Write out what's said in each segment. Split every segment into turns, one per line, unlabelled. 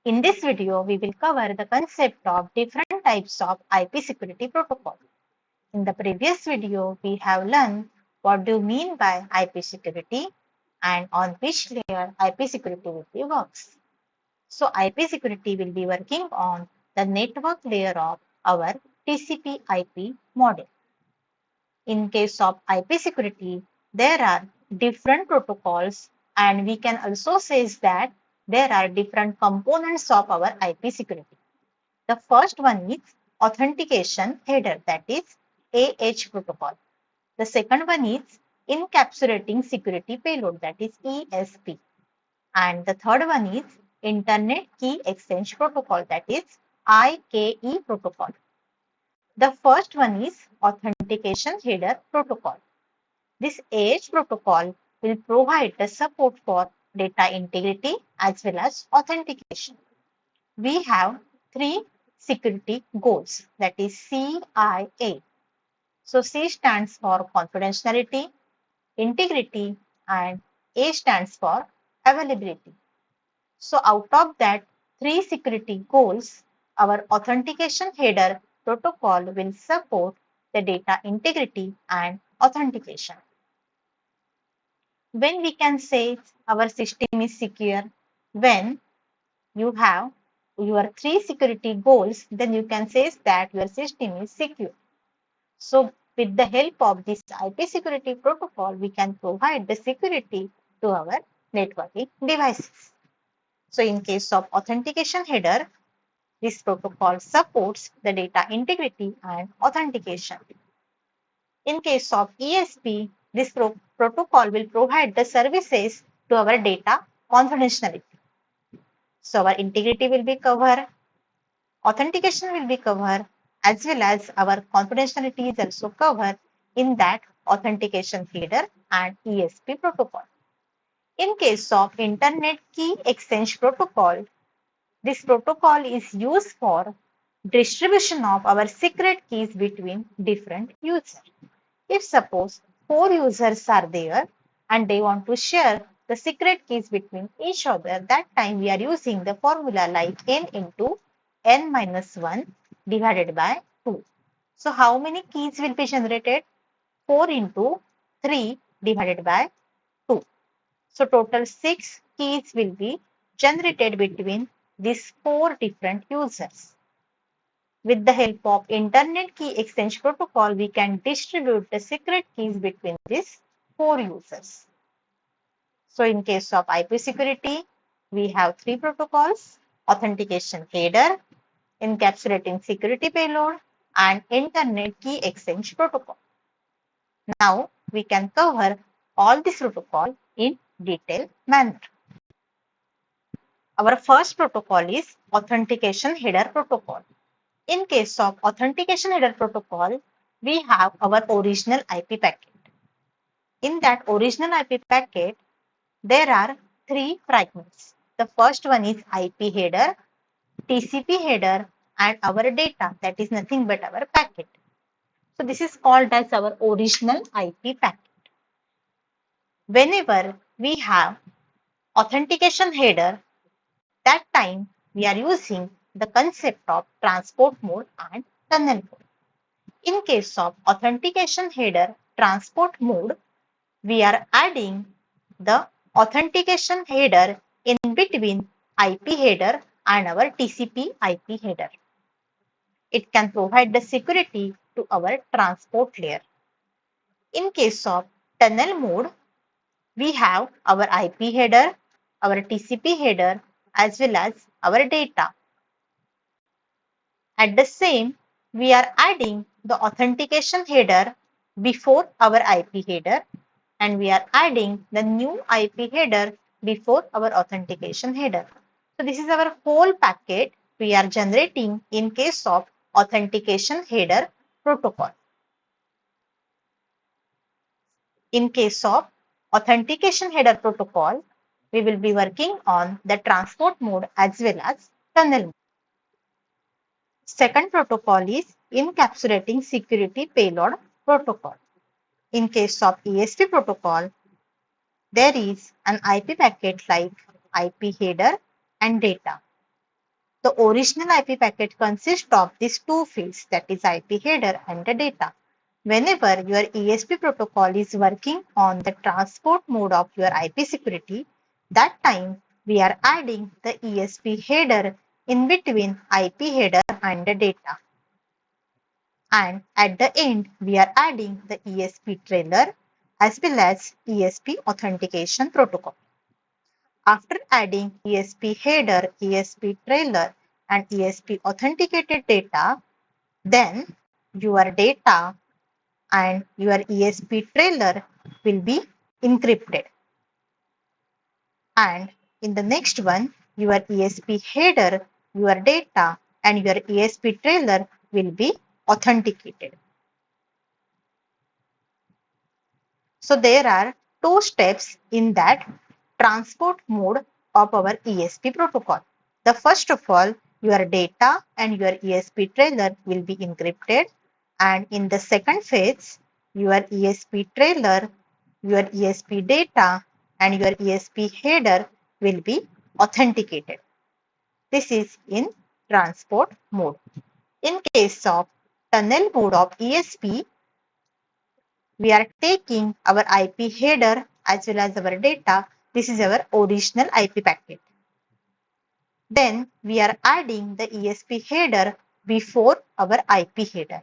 In this video, we will cover the concept of different types of IP security protocol. In the previous video, we have learned what do you mean by IP security and on which layer IP security will be works. So IP security will be working on the network layer of our TCP IP model. In case of IP security, there are different protocols, and we can also say that there are different components of our IP security. The first one is Authentication Header, that is AH protocol. The second one is Encapsulating Security Payload, that is ESP. And the third one is Internet Key Exchange Protocol, that is IKE protocol. The first one is Authentication Header Protocol. This AH protocol will provide the support for data integrity as well as authentication. We have three security goals, that is CIA. So C stands for confidentiality, integrity, and A stands for availability. So out of that three security goals, our authentication header protocol will support the data integrity and authentication. When we can say our system is secure, when you have your three security goals, then you can say that your system is secure. So with the help of this IP security protocol, we can provide the security to our networking devices. So in case of authentication header, this protocol supports the data integrity and authentication. In case of ESP, this protocol will provide the services to our data confidentiality. So our integrity will be covered, authentication will be covered, as well as our confidentiality is also covered in that authentication header and ESP protocol. In case of Internet Key Exchange Protocol, this protocol is used for distribution of our secret keys between different users. If suppose 4 users are there and they want to share the secret keys between each other, that time we are using the formula like n into n minus 1 divided by 2. So how many keys will be generated? 4 into 3 divided by 2. So total 6 keys will be generated between these 4 different users. With the help of Internet Key Exchange Protocol, we can distribute the secret keys between these 4 users. So in case of IP security, we have 3 protocols: Authentication Header, Encapsulating Security Payload, and Internet Key Exchange Protocol. Now we can cover all these protocols in detailed manner. Our first protocol is Authentication Header Protocol. In case of Authentication Header Protocol, we have our original IP packet. In that original IP packet, there are 3 fragments. The first one is IP header, TCP header, and our data, that is nothing but our packet. So this is called as our original IP packet. Whenever we have authentication header, that time we are using the concept of transport mode and tunnel mode. In case of authentication header transport mode, we are adding the authentication header in between IP header and our TCP IP header. It can provide the security to our transport layer. In case of tunnel mode, we have our IP header, our TCP header, as well as our data. At the same, we are adding the authentication header before our IP header, and we are adding the new IP header before our authentication header. So this is our whole packet we are generating in case of authentication header protocol. In case of authentication header protocol, we will be working on the transport mode as well as tunnel mode. Second protocol is Encapsulating Security Payload Protocol. In case of ESP protocol, there is an IP packet like IP header and data. The original IP packet consists of these two fields, that is IP header and the data. Whenever your ESP protocol is working on the transport mode of your IP security, that time we are adding the ESP header in between IP header and the data. And at the end, we are adding the ESP trailer as well as ESP Authentication Protocol. After adding ESP header, ESP trailer, and ESP authenticated data, then your data and your ESP trailer will be encrypted. And in the next one, your ESP header, your data, and your ESP trailer will be authenticated. So there are two steps in that transport mode of our ESP protocol. The first of all, your data and your ESP trailer will be encrypted, and in the second phase, your ESP trailer, your ESP data, and your ESP header will be authenticated. This is in transport mode. In case of tunnel mode of ESP, we are taking our IP header as well as our data. This is our original IP packet. Then we are adding the ESP header before our IP header.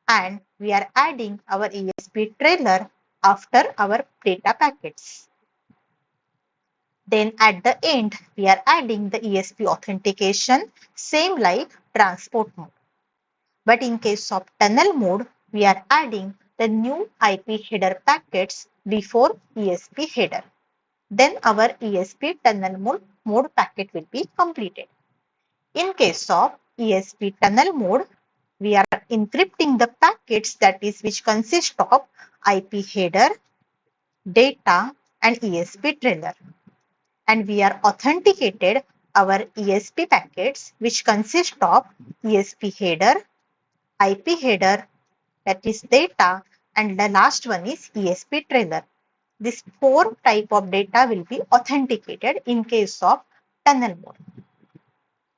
And we are adding our ESP trailer after our data packets. Then at the end, we are adding the ESP authentication, same like transport mode. But in case of tunnel mode, we are adding the new IP header packets before ESP header. Then our ESP tunnel mode packet will be completed. In case of ESP tunnel mode, we are encrypting the packets that is which consist of IP header, data, and ESP trailer. And we are authenticated our ESP packets which consist of ESP header, IP header, that is data, and the last one is ESP trailer. This four type of data will be authenticated in case of tunnel mode.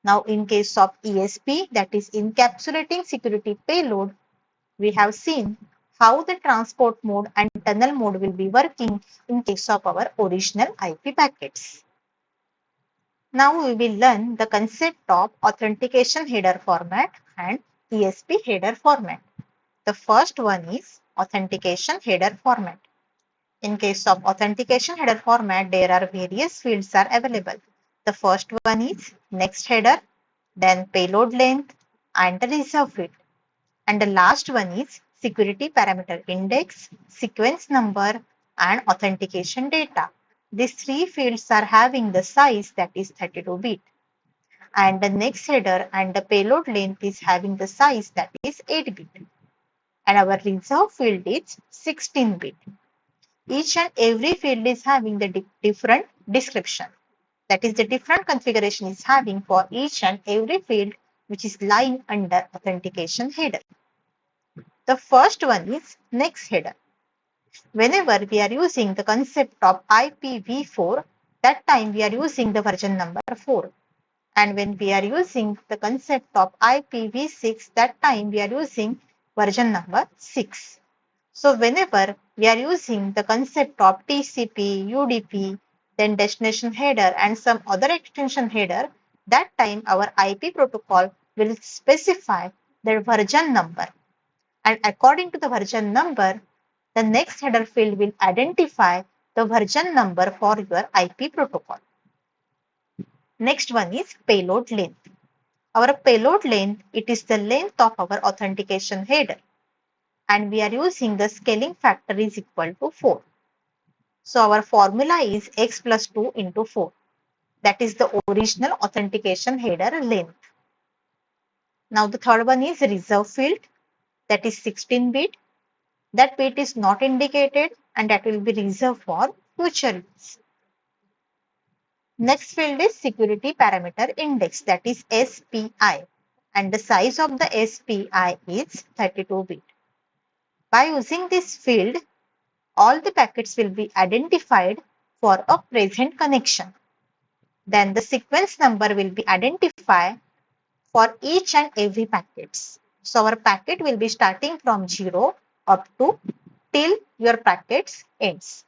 Now in case of ESP, that is Encapsulating Security Payload, we have seen how the transport mode and tunnel mode will be working in case of our original IP packets. Now we will learn the concept of Authentication Header format and ESP header format. The first one is Authentication Header format. In case of Authentication Header format, there are various fields are available. The first one is next header, then payload length, and the reserve field. And the last one is security parameter index, sequence number, and authentication data. These three fields are having the size that is 32-bit. And the next header and the payload length is having the size that is 8-bit. And our reserve field is 16-bit. Each and every field is having the different description. That is, the different configuration is having for each and every field which is lying under authentication header. The first one is next header. Whenever we are using the concept of IPv4, that time we are using the version number 4. And when we are using the concept of IPv6, that time we are using version number 6. So whenever we are using the concept of TCP, UDP, then destination header and some other extension header, that time our IP protocol will specify the version number. And according to the version number, the next header field will identify the version number for your IP protocol. Next one is payload length. Our payload length, it is the length of our authentication header. And we are using the scaling factor is equal to 4. So our formula is x plus 2 into 4. That is the original authentication header length. Now the third one is reserve field, that is 16-bit. That bit is not indicated and that will be reserved for future use. Next field is security parameter index, that is SPI, and the size of the SPI is 32-bit. By using this field, all the packets will be identified for a present connection. then the sequence number will be identified for each and every packets. So our packet will be starting from 0 up to till your packets ends.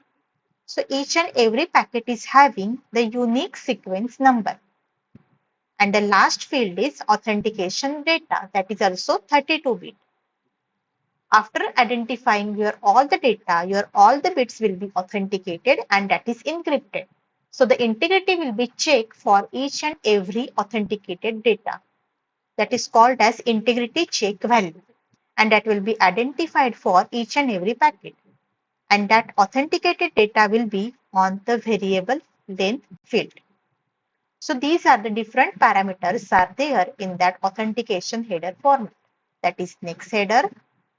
So each and every packet is having the unique sequence number. And the last field is authentication data, that is also 32-bit. After identifying your all the data, your all the bits will be authenticated and that is encrypted. So the integrity will be checked for each and every authenticated data. That is called as integrity check value, and that will be identified for each and every packet. And that authenticated data will be on the variable length field. So these are the different parameters are there in that authentication header format. That is next header,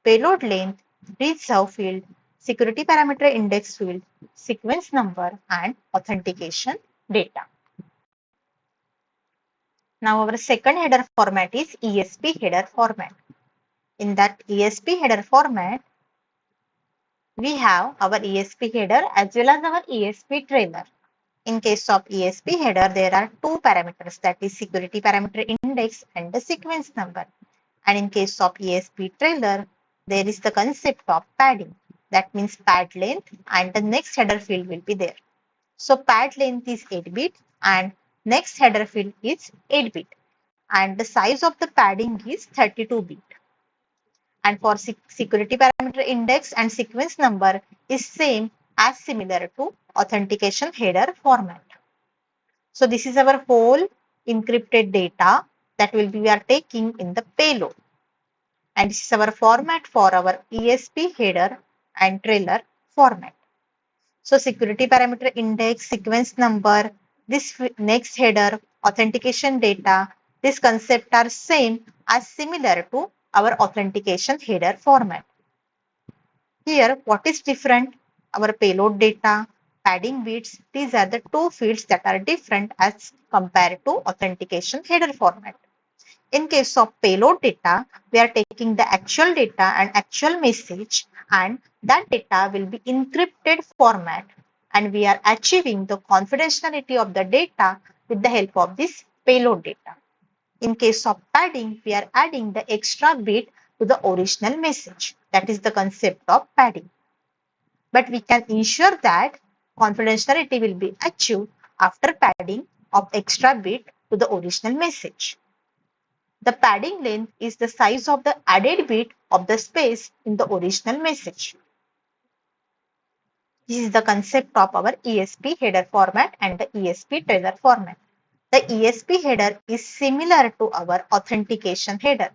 payload length, reserve field, security parameter index field, sequence number, and authentication data. Now our second header format is ESP header format. In that ESP header format, we have our ESP header as well as our ESP trailer. In case of ESP header, there are two parameters, that is security parameter index and the sequence number. And in case of ESP trailer, there is the concept of padding. That means pad length and the next header field will be there. So pad length is 8-bit and next header field is 8-bit. And the size of the padding is 32-bit. And for security parameter index and sequence number is same as similar to authentication header format. So this is our whole encrypted data that we are taking in the payload. And this is our format for our ESP header and trailer format. So security parameter index, sequence number, this next header, authentication data, this concept are same as similar to our authentication header format. Here, what is different? Our payload data, padding bits, these are the two fields that are different as compared to authentication header format. In case of payload data, we are taking the actual data and actual message, and that data will be encrypted format, and we are achieving the confidentiality of the data with the help of this payload data. In case of padding, we are adding the extra bit to the original message. That is the concept of padding. But we can ensure that confidentiality will be achieved after padding of extra bit to the original message. The padding length is the size of the added bit of the space in the original message. This is the concept of our ESP header format and the ESP trailer format. The ESP header is similar to our authentication header.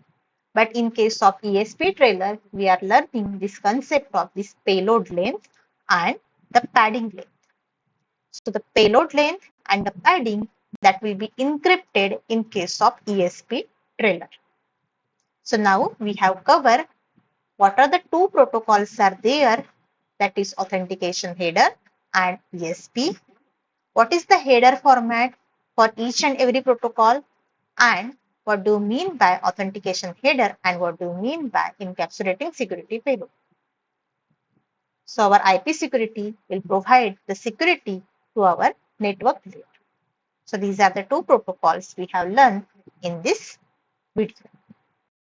But in case of ESP trailer, we are learning this concept of this payload length and the padding length. So the payload length and the padding that will be encrypted in case of ESP trailer. So now we have covered what are the two protocols are there, that is authentication header and ESP. What is the header format for each and every protocol, and what do you mean by authentication header and what do you mean by encapsulating security payload. So our IP security will provide the security to our network layer. So these are the two protocols we have learned in this video.